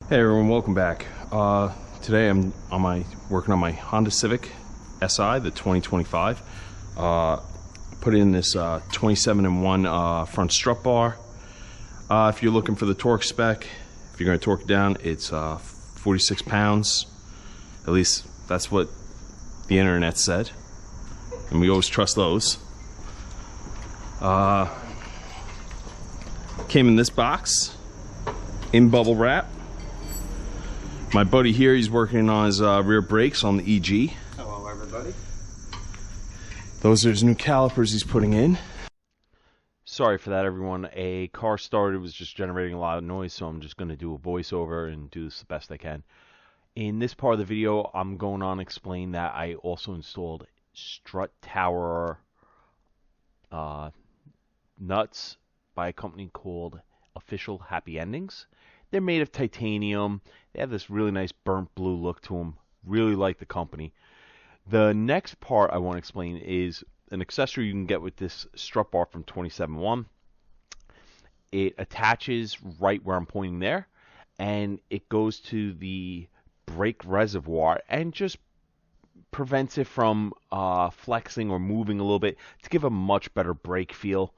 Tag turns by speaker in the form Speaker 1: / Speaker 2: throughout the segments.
Speaker 1: Hey everyone, welcome back. Today I'm working on my Honda Civic SI, the 2025. Put in this 27-in-1 front strut bar. If you're looking for the torque spec, if you're going to torque it down, it's 46 pounds. At least that's what the internet said, and we always trust those. Came in this box in bubble wrap. My buddy here, he's working on his rear brakes on the EG.
Speaker 2: Hello everybody.
Speaker 1: Those are his new calipers he's putting in. Sorry for that everyone. A car started, was just generating a lot of noise, so I'm just going to do a voiceover and do this the best I can. In this part of the video, I'm going on to explain that I also installed strut tower nuts by a company called Official Happy Endings. They're made of titanium. They have this really nice burnt blue look to them. Really like the company. The next part I want to explain is an accessory you can get with this strut bar from 27-1. It attaches right where I'm pointing there, and it goes to the brake reservoir and just prevents it from flexing or moving a little bit to give a much better brake feel.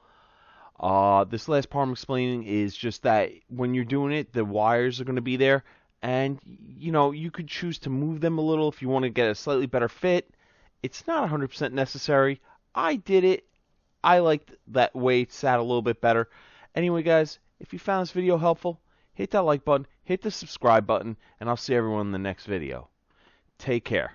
Speaker 1: This last part I'm explaining is just that when you're doing it, the wires are going to be there, and you could choose to move them a little if you want to get a slightly better fit. It's not 100% necessary. I did it. I liked that way it sat a little bit better. Anyway, guys, if you found this video helpful, hit that like button, hit the subscribe button, and I'll see everyone in the next video. Take care.